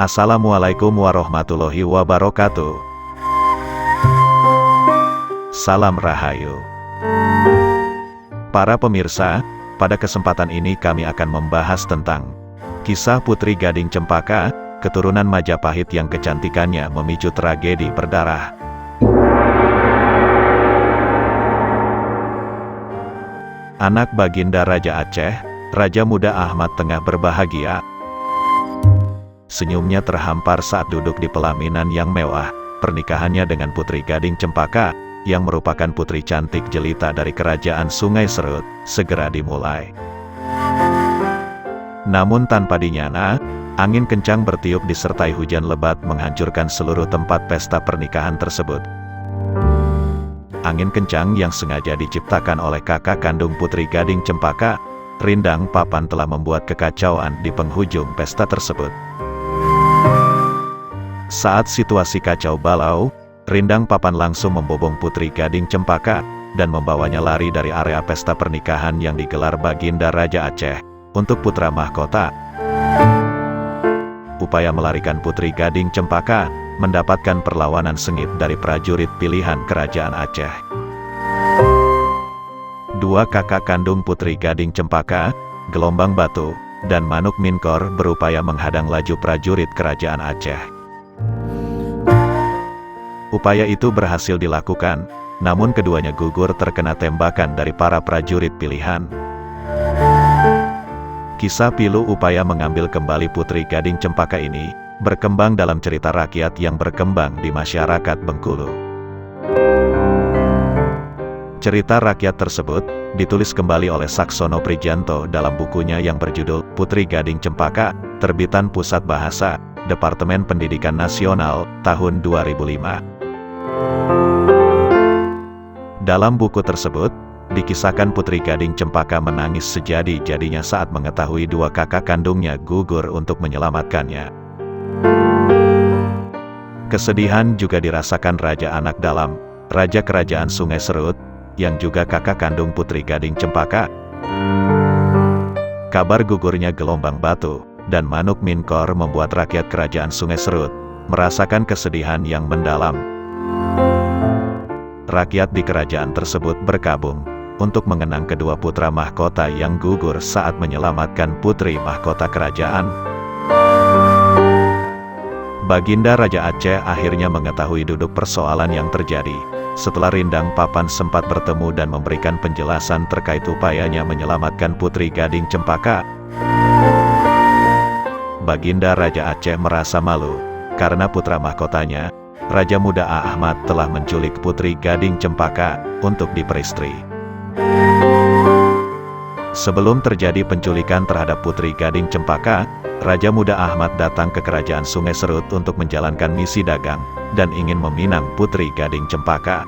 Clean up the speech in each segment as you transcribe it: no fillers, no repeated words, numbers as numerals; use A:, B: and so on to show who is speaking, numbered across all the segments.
A: Assalamualaikum warahmatullahi wabarakatuh. Salam Rahayu. Para pemirsa, pada kesempatan ini kami akan membahas tentang kisah Putri Gading Cempaka, keturunan Majapahit yang kecantikannya memicu tragedi berdarah. Anak baginda Raja Aceh, Raja Muda Ahmad tengah berbahagia. Senyumnya terhampar saat duduk di pelaminan yang mewah, pernikahannya dengan Putri Gading Cempaka, yang merupakan putri cantik jelita dari kerajaan Sungai Serut, segera dimulai. Namun tanpa dinyana, angin kencang bertiup disertai hujan lebat menghancurkan seluruh tempat pesta pernikahan tersebut. Angin kencang yang sengaja diciptakan oleh kakak kandung Putri Gading Cempaka, Rindang Papan, telah membuat kekacauan di penghujung pesta tersebut. Saat situasi kacau balau, Rindang Papan langsung membobong Putri Gading Cempaka, dan membawanya lari dari area pesta pernikahan yang digelar Baginda Raja Aceh, untuk putra mahkota. Upaya melarikan Putri Gading Cempaka, mendapatkan perlawanan sengit dari prajurit pilihan Kerajaan Aceh. Dua kakak kandung Putri Gading Cempaka, Gelombang Batu, dan Manuk Minkor berupaya menghadang laju prajurit Kerajaan Aceh. Upaya itu berhasil dilakukan, namun keduanya gugur terkena tembakan dari para prajurit pilihan. Kisah pilu upaya mengambil kembali Putri Gading Cempaka ini, berkembang dalam cerita rakyat yang berkembang di masyarakat Bengkulu. Cerita rakyat tersebut, ditulis kembali oleh Saksono Prijanto dalam bukunya yang berjudul Putri Gading Cempaka, terbitan Pusat Bahasa, Departemen Pendidikan Nasional, tahun 2005. Dalam buku tersebut, dikisahkan Putri Gading Cempaka menangis sejadi-jadinya saat mengetahui dua kakak kandungnya gugur untuk menyelamatkannya. Kesedihan juga dirasakan Raja Anak Dalam, Raja Kerajaan Sungai Serut, yang juga kakak kandung Putri Gading Cempaka. Kabar gugurnya Gelombang Batu dan Manuk Minkor membuat rakyat Kerajaan Sungai Serut merasakan kesedihan yang mendalam. Rakyat di kerajaan tersebut berkabung untuk mengenang kedua putra mahkota yang gugur saat menyelamatkan putri mahkota kerajaan. Baginda Raja Aceh akhirnya mengetahui duduk persoalan yang terjadi, setelah Rindang Papan sempat bertemu dan memberikan penjelasan terkait upayanya menyelamatkan Putri Gading Cempaka. Baginda Raja Aceh merasa malu, karena putra mahkotanya, Raja Muda Ahmad, telah menculik Putri Gading Cempaka, untuk diperistri. Sebelum terjadi penculikan terhadap Putri Gading Cempaka, Raja Muda Ahmad datang ke Kerajaan Sungai Serut untuk menjalankan misi dagang, dan ingin meminang Putri Gading Cempaka.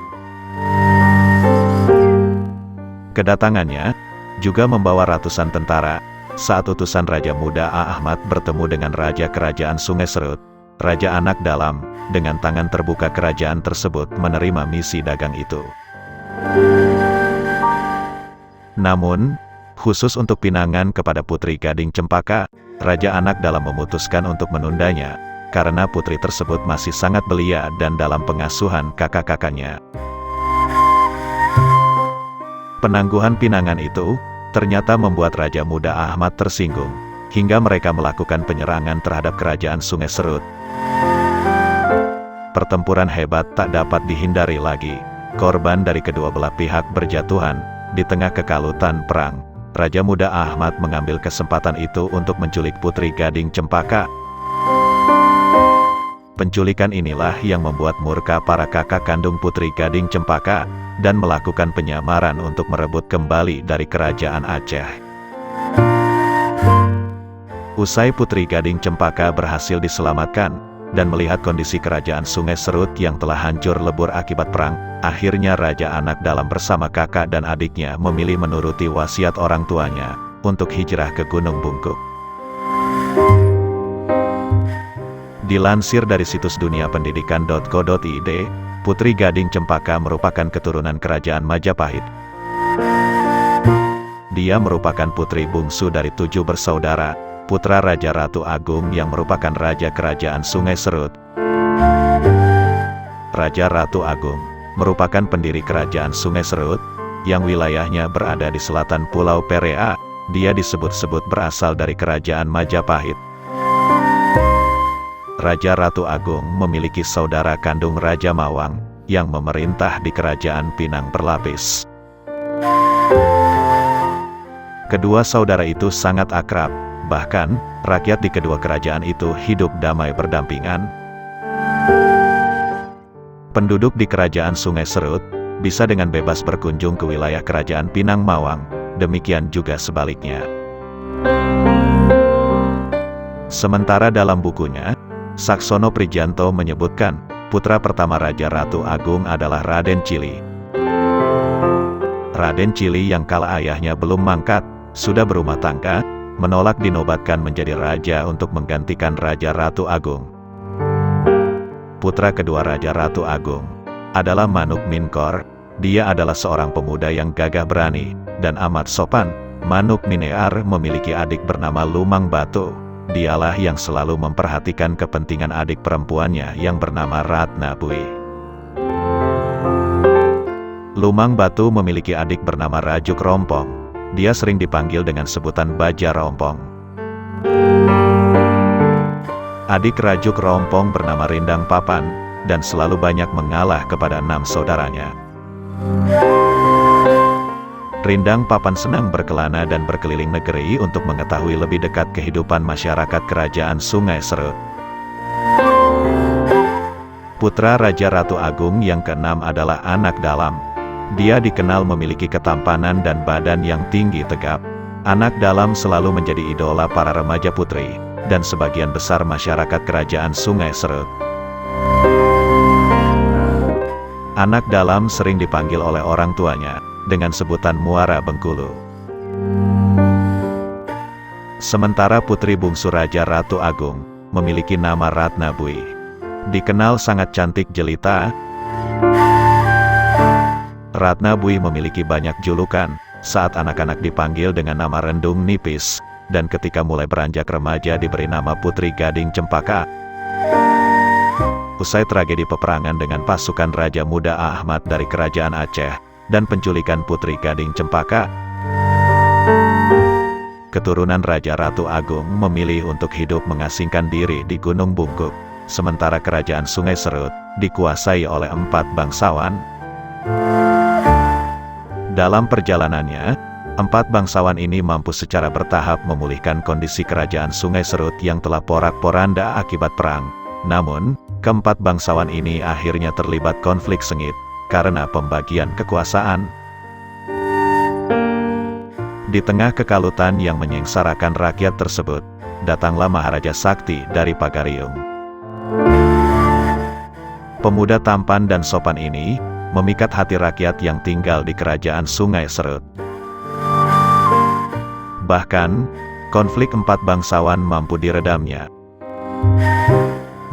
A: Kedatangannya juga membawa ratusan tentara. Saat utusan Raja Muda Ahmad bertemu dengan Raja Kerajaan Sungai Serut, Raja Anak Dalam, dengan tangan terbuka kerajaan tersebut menerima misi dagang itu. Namun, khusus untuk pinangan kepada Putri Gading Cempaka, Raja Anak Dalam memutuskan untuk menundanya, karena putri tersebut masih sangat belia dan dalam pengasuhan kakak-kakaknya. Penangguhan pinangan itu, ternyata membuat Raja Muda Ahmad tersinggung, hingga mereka melakukan penyerangan terhadap Kerajaan Sungai Serut. Pertempuran hebat tak dapat dihindari lagi. Korban dari kedua belah pihak berjatuhan. Di tengah kekalutan perang, Raja Muda Ahmad mengambil kesempatan itu untuk menculik Putri Gading Cempaka. Penculikan inilah yang membuat murka para kakak kandung Putri Gading Cempaka, dan melakukan penyamaran untuk merebut kembali dari Kerajaan Aceh. Usai Putri Gading Cempaka berhasil diselamatkan, dan melihat kondisi Kerajaan Sungai Serut yang telah hancur lebur akibat perang, akhirnya Raja Anak Dalam bersama kakak dan adiknya memilih menuruti wasiat orang tuanya, untuk hijrah ke Gunung Bungkuk. Dilansir dari situs duniapendidikan.co.id, Putri Gading Cempaka merupakan keturunan Kerajaan Majapahit. Dia merupakan putri bungsu dari 7 bersaudara, putra Raja Ratu Agung yang merupakan Raja Kerajaan Sungai Serut. Raja Ratu Agung merupakan pendiri Kerajaan Sungai Serut, yang wilayahnya berada di selatan Pulau Perea. Dia disebut-sebut berasal dari Kerajaan Majapahit. Raja Ratu Agung memiliki saudara kandung Raja Mawang, yang memerintah di Kerajaan Pinang Berlapis. Kedua saudara itu sangat akrab, bahkan rakyat di kedua kerajaan itu hidup damai berdampingan. Penduduk di Kerajaan Sungai Serut bisa dengan bebas berkunjung ke wilayah Kerajaan Pinang Mawang, demikian juga sebaliknya. Sementara dalam bukunya, Saksono Prijanto menyebutkan, putra pertama Raja Ratu Agung adalah Raden Chili. Raden Chili yang kala ayahnya belum mangkat, sudah berumah tangga, menolak dinobatkan menjadi raja untuk menggantikan Raja Ratu Agung. Putra kedua Raja Ratu Agung adalah Manuk Minkor. Dia adalah seorang pemuda yang gagah berani dan amat sopan. Manuk Minear memiliki adik bernama Lumang Batu. Dialah yang selalu memperhatikan kepentingan adik perempuannya yang bernama Ratna Bui. Lumang Batu memiliki adik bernama Rajuk Rompong. Dia sering dipanggil dengan sebutan Baja Rompong. Adik Rajuk Rompong bernama Rindang Papan, dan selalu banyak mengalah kepada 6 saudaranya. Rindang Papan senang berkelana dan berkeliling negeri untuk mengetahui lebih dekat kehidupan masyarakat Kerajaan Sungai Serut. Putra Raja Ratu Agung yang keenam adalah Anak Dalam. Dia dikenal memiliki ketampanan dan badan yang tinggi tegap. Anak Dalam selalu menjadi idola para remaja putri, dan sebagian besar masyarakat Kerajaan Sungai Serut. Anak Dalam sering dipanggil oleh orang tuanya dengan sebutan Muara Bengkulu. Sementara putri bungsu Raja Ratu Agung memiliki nama Ratna Bui. Dikenal sangat cantik jelita, Ratna Bui memiliki banyak julukan. Saat anak-anak dipanggil dengan nama Rendung Nipis, dan ketika mulai beranjak remaja diberi nama Putri Gading Cempaka. Usai tragedi peperangan dengan pasukan Raja Muda Ahmad dari Kerajaan Aceh dan penculikan Putri Gading Cempaka, keturunan Raja Ratu Agung memilih untuk hidup mengasingkan diri di Gunung Bungkuk, sementara Kerajaan Sungai Serut dikuasai oleh 4 bangsawan. Dalam perjalanannya, 4 bangsawan ini mampu secara bertahap memulihkan kondisi Kerajaan Sungai Serut yang telah porak-poranda akibat perang. Namun, keempat bangsawan ini akhirnya terlibat konflik sengit karena pembagian kekuasaan. Di tengah kekalutan yang menyengsarakan rakyat tersebut, datanglah Maharaja Sakti dari Pagariung. Pemuda tampan dan sopan ini memikat hati rakyat yang tinggal di Kerajaan Sungai Serut. Bahkan, konflik 4 bangsawan mampu diredamnya.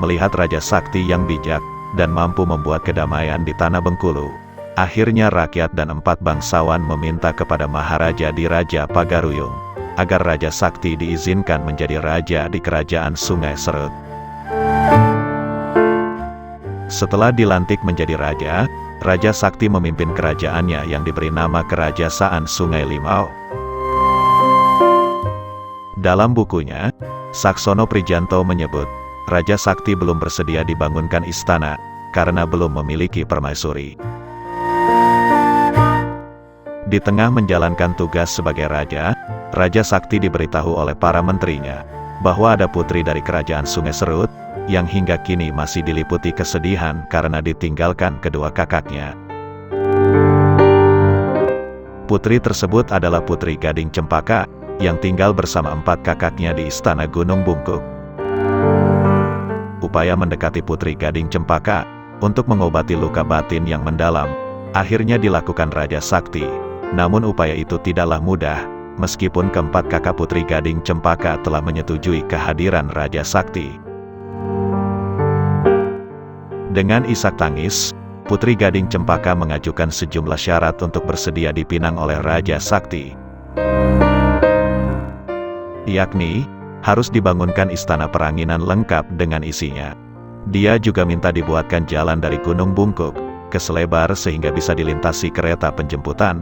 A: Melihat Raja Sakti yang bijak dan mampu membuat kedamaian di Tanah Bengkulu, akhirnya rakyat dan 4 bangsawan meminta kepada Maharaja di Raja Pagaruyung agar Raja Sakti diizinkan menjadi raja di Kerajaan Sungai Serut. Setelah dilantik menjadi raja, Raja Sakti memimpin kerajaannya yang diberi nama Kerajasaan Sungai Limau. Dalam bukunya, Saksono Prijanto menyebut, Raja Sakti belum bersedia dibangunkan istana, karena belum memiliki permaisuri. Di tengah menjalankan tugas sebagai raja, Raja Sakti diberitahu oleh para menterinya, bahwa ada putri dari Kerajaan Sungai Serut, yang hingga kini masih diliputi kesedihan karena ditinggalkan kedua kakaknya. Putri tersebut adalah Putri Gading Cempaka, yang tinggal bersama 4 kakaknya di Istana Gunung Bungkuk. Upaya mendekati Putri Gading Cempaka untuk mengobati luka batin yang mendalam akhirnya dilakukan Raja Sakti. Namun upaya itu tidaklah mudah, meskipun keempat kakak Putri Gading Cempaka telah menyetujui kehadiran Raja Sakti. Dengan isak tangis, Putri Gading Cempaka mengajukan sejumlah syarat untuk bersedia dipinang oleh Raja Sakti. Yakni, harus dibangunkan istana peranginan lengkap dengan isinya. Dia juga minta dibuatkan jalan dari Gunung Bungkuk ke Selebar sehingga bisa dilintasi kereta penjemputan.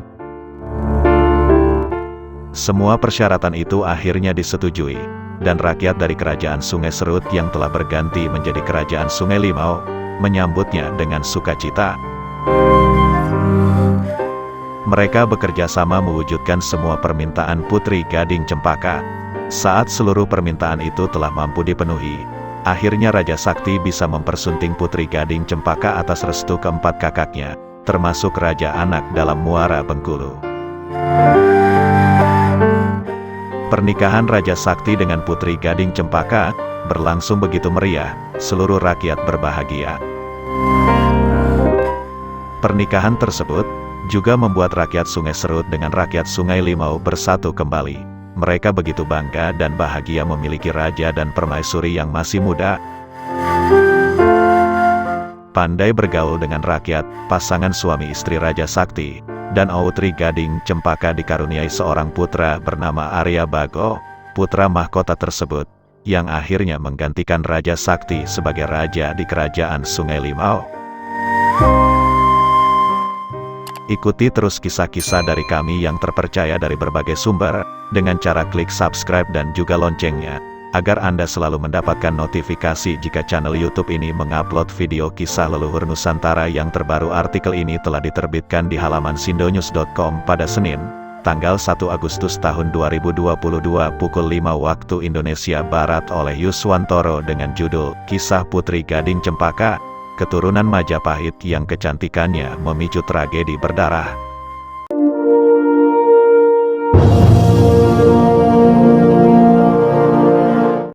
A: Semua persyaratan itu akhirnya disetujui, dan rakyat dari Kerajaan Sungai Serut yang telah berganti menjadi Kerajaan Sungai Limau menyambutnya dengan sukacita. Mereka bekerja sama mewujudkan semua permintaan Putri Gading Cempaka. Saat seluruh permintaan itu telah mampu dipenuhi, akhirnya Raja Sakti bisa mempersunting Putri Gading Cempaka atas restu keempat kakaknya, termasuk Raja Anak dalam Muara Bengkulu. Pernikahan Raja Sakti dengan Putri Gading Cempaka berlangsung begitu meriah, seluruh rakyat berbahagia. Pernikahan tersebut juga membuat rakyat Sungai Serut dengan rakyat Sungai Limau bersatu kembali. Mereka begitu bangga dan bahagia memiliki raja dan permaisuri yang masih muda. Pandai bergaul dengan rakyat, pasangan suami istri Raja Sakti dan Putri Gading Cempaka dikaruniai seorang putra bernama Arya Bago, putra mahkota tersebut, yang akhirnya menggantikan Raja Sakti sebagai raja di Kerajaan Sungai Limau. Ikuti terus kisah-kisah dari kami yang terpercaya dari berbagai sumber, dengan cara klik subscribe dan juga loncengnya, agar Anda selalu mendapatkan notifikasi jika channel YouTube ini mengupload video kisah leluhur Nusantara yang terbaru. Artikel ini telah diterbitkan di halaman sindonews.com pada Senin, tanggal 1 Agustus tahun 2022 pukul 5 waktu Indonesia Barat oleh Yuswantoro dengan judul Kisah Putri Gading Cempaka, Keturunan Majapahit yang kecantikannya memicu tragedi berdarah.